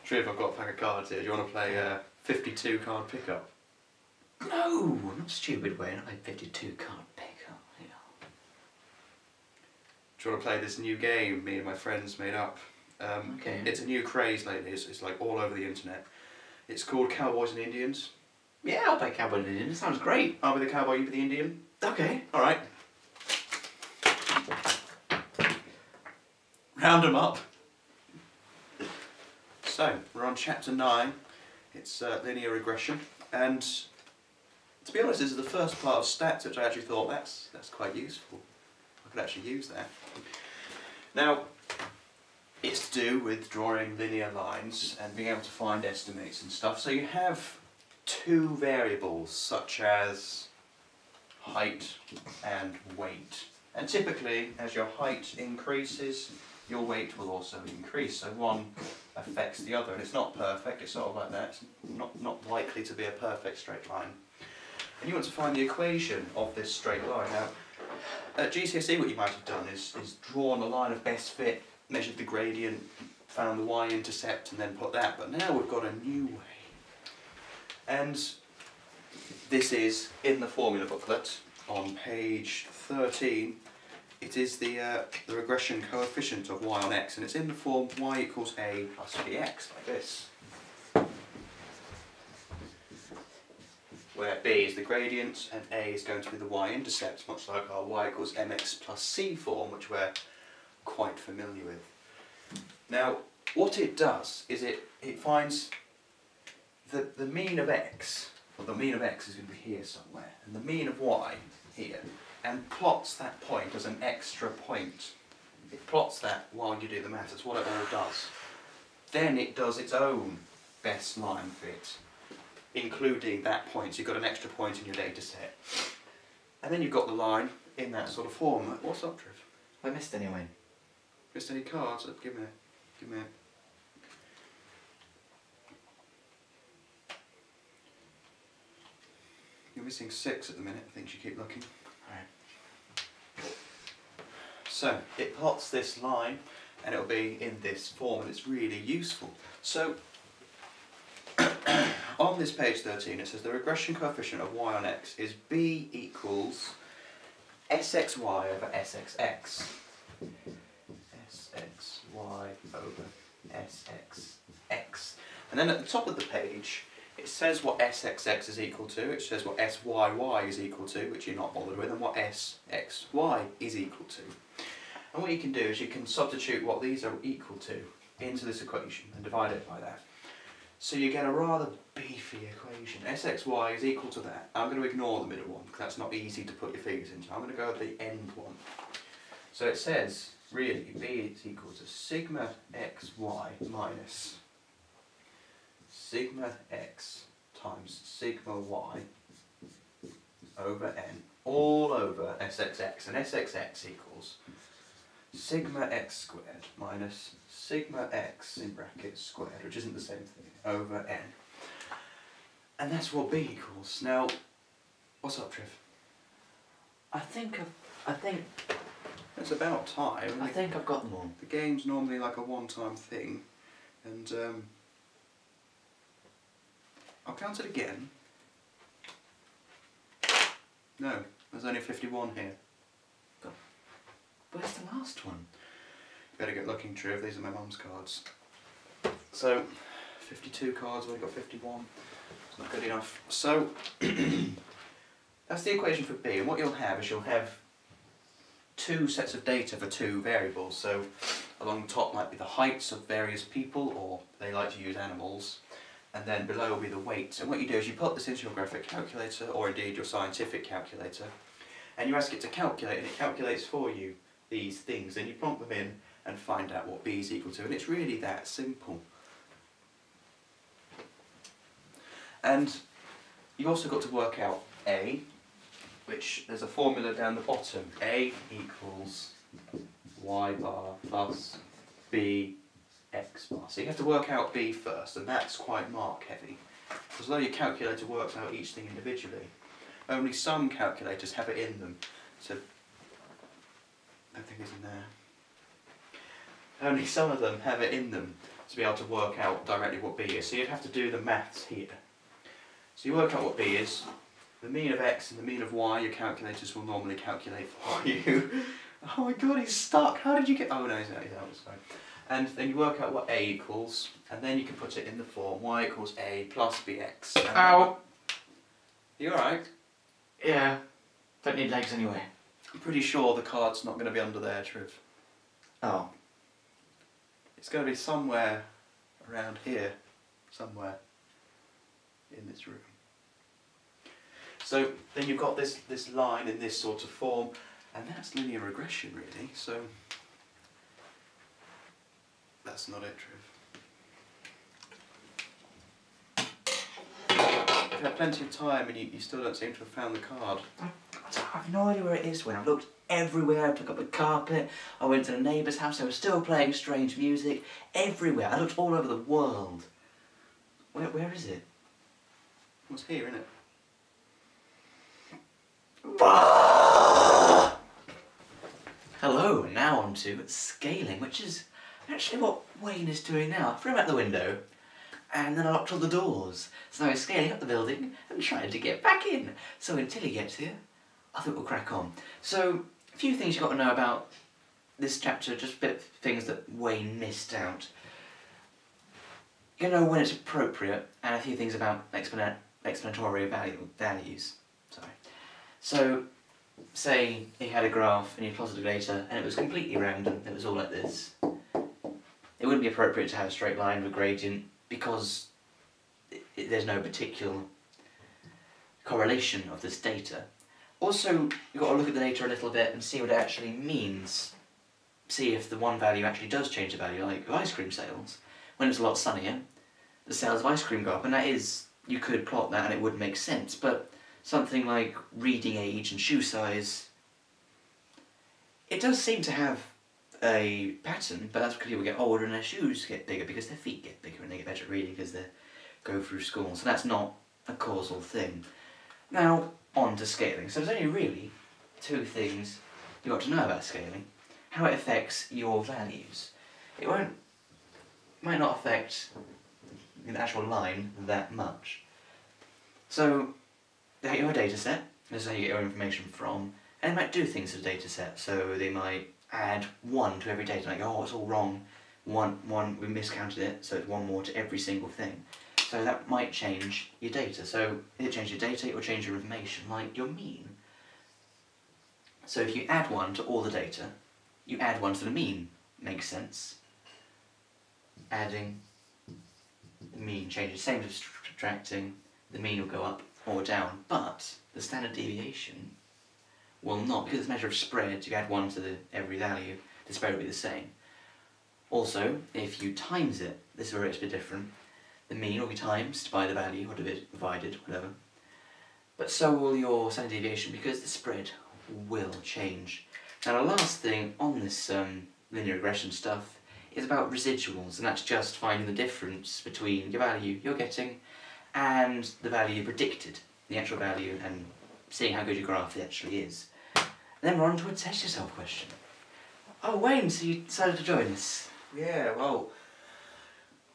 Triv, I've got a pack of cards here. Do you want to play 52 card pickup? No, not stupid way. Not like 52 card pickup. Yeah. Do you want to play this new game me and my friends made up? Okay. It's a new craze lately. It's like all over the internet. It's called Cowboys and Indians. Yeah, I'll play Cowboys and Indians. Sounds great. I'll be the cowboy, you be the Indian. Okay. All right. Round them up. So, we're on chapter 9. It's linear regression, and to be honest, this is the first part of stats which I actually thought that's quite useful. I could actually use that. Now, it's to do with drawing linear lines and being able to find estimates and stuff. So you have two variables such as height and weight. And typically, as your height increases, your weight will also increase. So one affects the other, and it's not perfect, it's sort of like that. It's not likely to be a perfect straight line. And you want to find the equation of this straight line. Now, at GCSE what you might have done is drawn a line of best fit, measured the gradient, found the y-intercept, and then put that. But now we've got a new way. And this is in the formula booklet on page 13. It is the regression coefficient of y on x, and it's in the form y equals a plus bx, like this. Where b is the gradient and a is going to be the y-intercept, much like our y equals mx plus c form, which we're quite familiar with. Now, what it does is it finds the mean of x, well, the mean of x is going to be here somewhere, and the mean of y here, and plots that point as an extra point. It plots that while you do the maths. That's what it all does. Then it does its own best line fit, including that point. So you've got an extra point in your data set. And then you've got the line in that sort of form. What's up, Triv? I missed anyway. Missed any cards? Give me a... You're missing 6 at the minute, I think you keep looking. So, it plots this line, and it'll be in this form, and it's really useful. So, on this page 13, it says the regression coefficient of y on x is b equals sxy over sxx. Sxy over sxx. And then at the top of the page, it says what sxx is equal to, it says what syy is equal to, which you're not bothered with, and what sxy is equal to. And what you can do is you can substitute what these are equal to into this equation and divide it by that. So you get a rather beefy equation. Sxy is equal to that. I'm going to ignore the middle one because that's not easy to put your figures into. I'm going to go with the end one. So it says, really, b is equal to sigma xy minus sigma x times sigma y over n all over sxx, and sxx equals sigma x squared minus sigma x in brackets squared, which isn't the same thing, over n. And that's what b equals. Now, what's up, Triv? I think It's about time. I've got them all. The game's normally like a one-time thing, and I'll count it again. No, there's only 51 here. Where's the last one? Better get looking, Triv. These are my mum's cards. So, 52 cards, I've only got 51. It's not good enough. So, that's the equation for b, and what you'll have is you'll have two sets of data for two variables. So, along the top might be the heights of various people, or they like to use animals, and then below will be the weights. And what you do is you put this into your graphic calculator, or indeed your scientific calculator, and you ask it to calculate, and it calculates for you these things, and you plonk them in and find out what b is equal to, and it's really that simple. And you also got to work out a, which there's a formula down the bottom. A equals y bar plus b x bar. So you have to work out b first, and that's quite mark heavy. Because although your calculator works out each thing individually, only some calculators have it in them. So that thing isn't there. Only some of them have it in them to be able to work out directly what b is. So you'd have to do the maths here. So you work out what b is. The mean of x and the mean of y, your calculators will normally calculate for you. Oh my god, he's stuck! How did you get... Oh no, he's out, it's fine. And then you work out what a equals, and then you can put it in the form y equals a plus bx. Ow! You alright? Yeah. Don't need legs anyway. I'm pretty sure the card's not going to be under there, Triv. Oh. It's going to be somewhere around here. Somewhere in this room. So then you've got this line in this sort of form, and that's linear regression really, so that's not it, Triv. You've had plenty of time and you still don't seem to have found the card. I have no idea where it is when I've looked everywhere. I took up the carpet, I went to the neighbour's house, they were still playing strange music. Everywhere. I looked all over the world. Where is it? What's here, isn't it? Hello, now on to scaling, which is actually what Wayne is doing now. I threw him out the window, and then I locked all the doors. So now he's scaling up the building and trying to get back in. So until he gets here, I think we'll crack on. So, a few things you've got to know about this chapter, just a bit of things that Wayne missed out. You know when it's appropriate, and a few things about explanatory values. Sorry. So, say he had a graph and he plotted the data and it was completely random, it was all like this. It wouldn't be appropriate to have a straight line with a gradient because there's no particular correlation of this data. Also, you've got to look at the data a little bit and see what it actually means. See if the one value actually does change the value, like ice cream sales. When it's a lot sunnier, the sales of ice cream go up, and that is, you could plot that and it would make sense, but something like reading age and shoe size, it does seem to have a pattern, but that's because people get older and their shoes get bigger because their feet get bigger and they get better at reading because they go through school, so that's not a causal thing. Now, on to scaling. So there's only really two things you've got to know about scaling. How it affects your values. It might not affect the actual line that much. So, they have a data set, this is how you get your information from, and they might do things to the data set. So they might add 1 to every data, like, oh, it's all wrong. One, we miscounted it, so it's 1 more to every single thing. So that might change your data. So if it changes your data, it will change your information, like your mean. So if you add 1 to all the data, you add 1 to the mean. Makes sense. Adding the mean changes, same as subtracting, the mean will go up or down, but the standard deviation will not, because it's a measure of spread. You add 1 to every value, the spread will be the same. Also, if you times it, this is where it's a bit different. The mean will be timesed by the value, or divided, whatever. But so will your standard deviation, because the spread will change. Now the last thing on this linear regression stuff is about residuals, and that's just finding the difference between your value you're getting and the value predicted, the actual value, and seeing how good your graph actually is. And then we're on to a test yourself question. Oh Wayne, so you decided to join us? Yeah, well,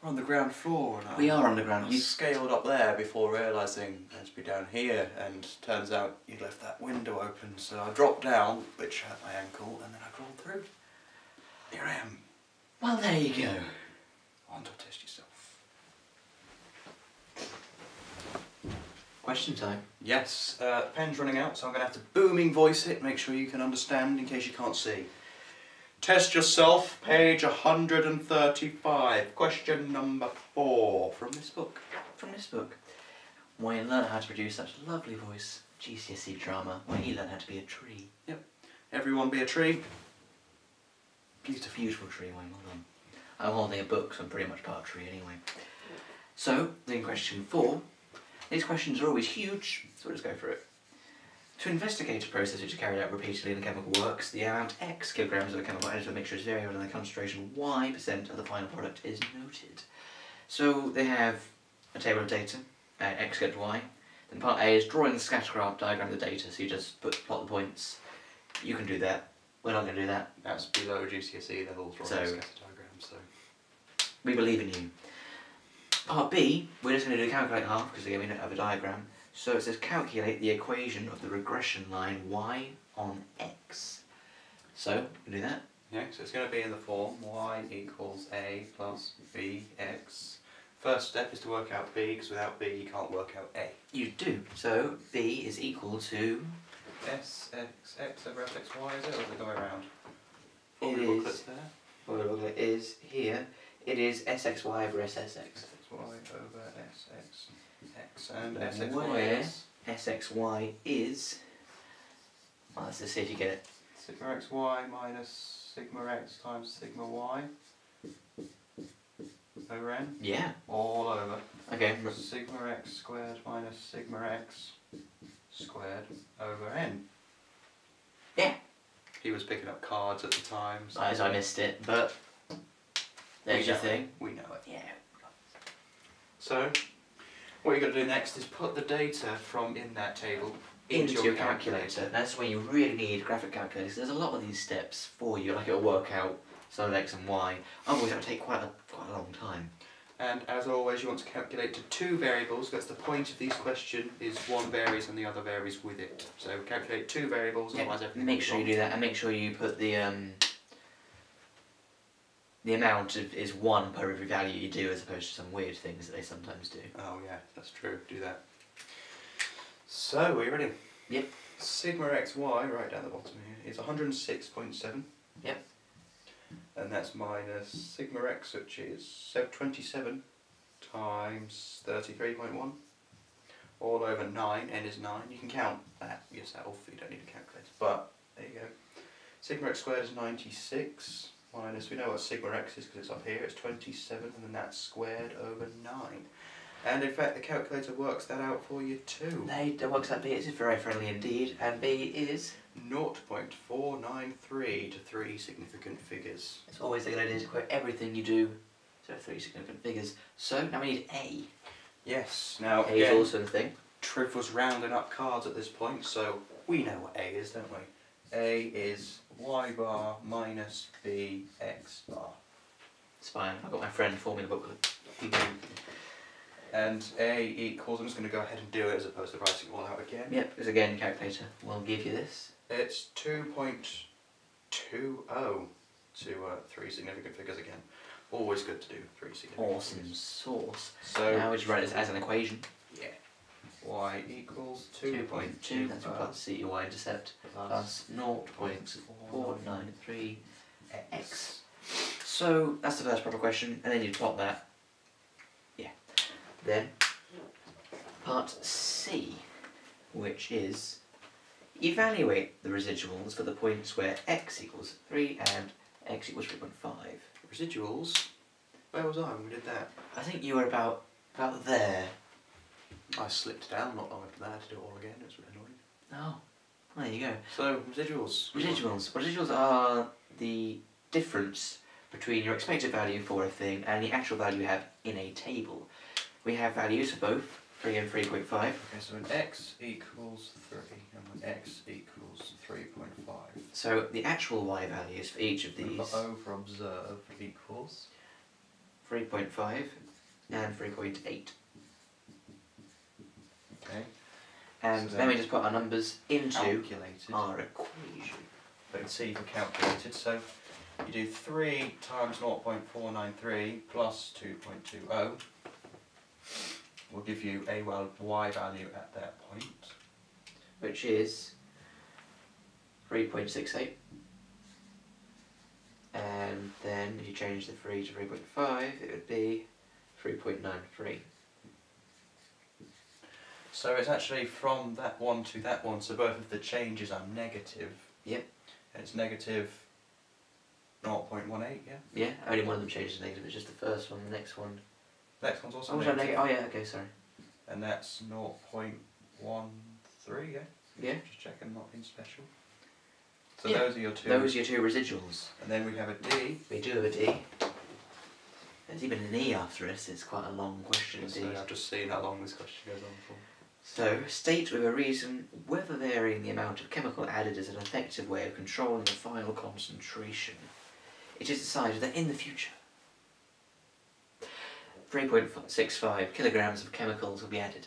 we're on the ground floor and We are on the ground. I scaled up there before realising I had to be down here, and turns out you'd left that window open, so I dropped down, which hurt my ankle, and then I crawled through. Here I am. Well, there you go. On to test yourself. Question time. Yes, pen's running out, so I'm going to have to booming voice it, make sure you can understand in case you can't see. Test yourself, page 135, question number 4, from this book. From this book. Wayne learned how to produce such a lovely voice. GCSE drama, when he learned how to be a tree. Yep. Everyone be a tree. Beautiful tree, Wayne, well done. I'm holding a book, so I'm pretty much part of a tree anyway. So, then question 4. These questions are always huge, so we'll just go through it. To investigate a process which is carried out repeatedly in the chemical works, the amount X kilograms of a chemical additive mixture is variable and the concentration Y% of the final product is noted. So they have a table of data, X get to Y. Then part A is drawing the scatter graph diagram of the data, so you just plot the points. You can do that. We're not going to do that. That's below GCSE level drawing So, scatter diagram, so... We believe in you. Part B, we're just going to do calculate half, because again we don't have a diagram. So it says calculate the equation of the regression line y on x. So, we do that. Yeah, so it's going to be in the form y equals a plus bx. First step is to work out b, because without b you can't work out a. You do. So b is equal to... x over fxy, is it, or is it the way around? It the is. booklet's there. Well, the booklet is here. It is sxy over ssx. Xy over sx. And And sxy where is sxy is... Well, let's just see if you get it. sigma xy minus sigma x times sigma y over n. Yeah. All over. Okay. Sigma x squared minus sigma x squared over n. Yeah. He was picking up cards at the time. So As I missed it, but there's your thing. We know it. Yeah. So, what you're going to do next is put the data from in that table Into your calculator. That's when you really need graphic calculators. There's a lot of these steps for you, like it'll work out some of x and y. Otherwise, it will take quite a long time. And as always, you want to calculate to two variables. That's the point of this question, is one varies and the other varies with it. So calculate two variables, otherwise everything Make goes sure you wrong. do that, and make sure you put the amount is 1 per every value you do, as opposed to some weird things that they sometimes do. Oh yeah, that's true. Do that. So, are you ready? Yep. Sigma xy, right down the bottom here, is 106.7. Yep. And that's minus sigma x, which is 27 times 33.1. All over 9, n is 9. You can count that yourself, you don't need a calculator. But, there you go. Sigma x squared is 96, minus, we know what sigma x is because it's up here, it's 27, and then that's squared over 9. And in fact, the calculator works that out for you too. It works out B, it's very friendly indeed, and B is... 0.493 to 3 significant figures. It's always a good idea to quote everything you do, so 3 significant figures. So, now we need A. Yes, now A is again, also the thing. Triff was rounding up cards at this point, so we know what A is, don't we? A is y bar minus b x bar. It's fine, I've got my friend for me the booklet. And A equals, I'm just going to go ahead and do it as opposed to writing it all out again. Yep, because again, calculator will give you this. It's 2.20 to 3 significant figures again. Always good to do 3 significant Awesome figures. sauce. So now we just write this as an equation. yeah, y equals 2.2, that's your plus CY intercept, plus 0.493 x. So that's the first proper question, and then you plot that. Yeah. Then part C, which is evaluate the residuals for the points where x equals 3 and x equals 3.5. Residuals? Where was I when we did that? I think you were about there. I slipped down not long after that to do it all again, it was really annoying. Oh, well, there you go. So, residuals. Residuals. Residuals are the difference between your expected value for a thing and the actual value you have in a table. We have values for both 3 and 3.5. Okay, so when x equals 3 and when x equals 3.5. So the actual y values for each of these, We've got over observe equals 3.5 and 3.8. okay. And So then we just put our numbers into calculated. our equation. But C for calculated, so you do 3 times 0.493 plus 2.20 will give you a y value at that point. Which is 3.68. And then if you change the 3 to 3.5, it would be 3.93. So it's actually from that one to that one, so both of the changes are negative. Yep. And it's negative 0.18, yeah? Yeah, only one of them changes to negative, it's just the first one, the next one. The next one's also Oh, was that negative. negative? Oh yeah, okay, sorry. And that's 0.13, yeah? Yeah. Just checking, not in special. So Yeah. those are your two. Those are your two residuals. And then we have a D. We do have a D. There's even an E after us, it's quite a long question So indeed. I've just seen how long this question goes on for. So, state with a reason whether varying the amount of chemical added is an effective way of controlling the final concentration. It is decided that in the future, 3.65 kilograms of chemicals will be added.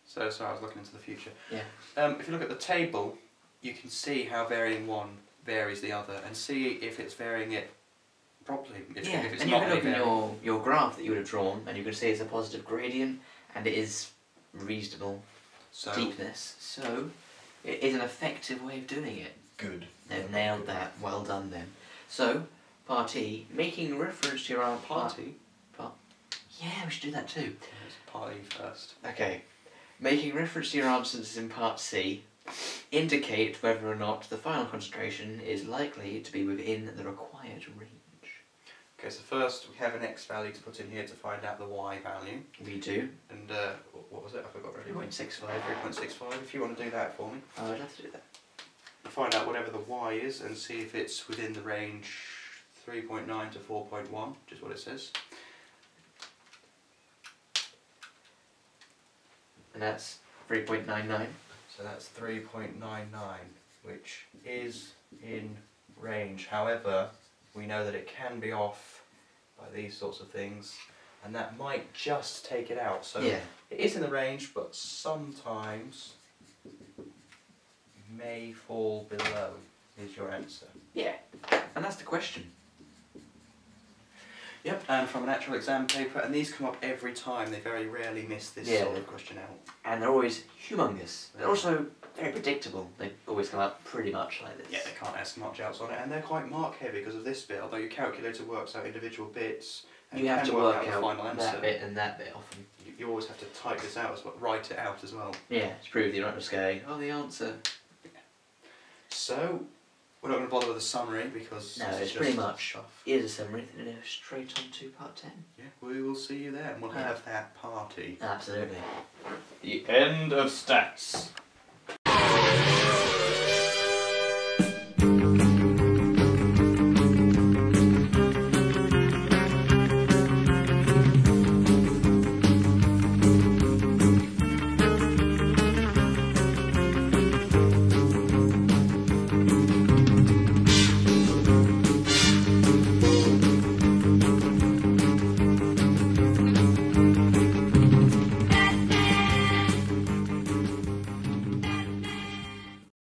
So, sorry, I was looking into the future. Yeah. If you look at the table, you can see how varying one varies the other, and see if it's varying it properly. If it's and you not can look at varying. your graph that you would have drawn, and you can see it's a positive gradient, and it is reasonable steepness. So, it is an effective way of doing it. Good. They've nailed that. Well done then. So, part E, making reference to your answer. Party? Yeah, we should do that too. It's party first. Okay. Making reference to your answers in part C, indicate whether or not the final concentration is likely to be within the required range. Okay, so first we have an x value to put in here to find out the y value. We do. And what was it? I forgot already. 3.65. 3.65. If you want to do that for me. Oh, I'd love to do that. Find out whatever the y is and see if it's within the range 3.9 to 4.1, which is what it says. And that's 3.99. So that's 3.99, which is in range. However, we know that it can be off by these sorts of things, and that might just take it out. So Yeah. it is in the range, but sometimes may fall below is your answer. Yeah. And that's the question. Yep, and from an actual exam paper, and these come up every time, they very rarely miss this sort of question out. And they're always humongous. They're also very predictable. They always come up pretty much like this. Yeah, they can't ask much else on it, and they're quite mark heavy because of this bit, although your calculator works out individual bits, and You have can to work the out final answer. that bit and that bit often. You always have to type this out as well, write it out as well. Yeah, to prove that you're not just going, oh, the answer. So, we're not going to bother with a summary because No, this it's is pretty just much stuff. is a summary, then it goes straight on to part 10. Yeah, we will see you there, and we'll Yeah. have that party. Absolutely. The end of stats.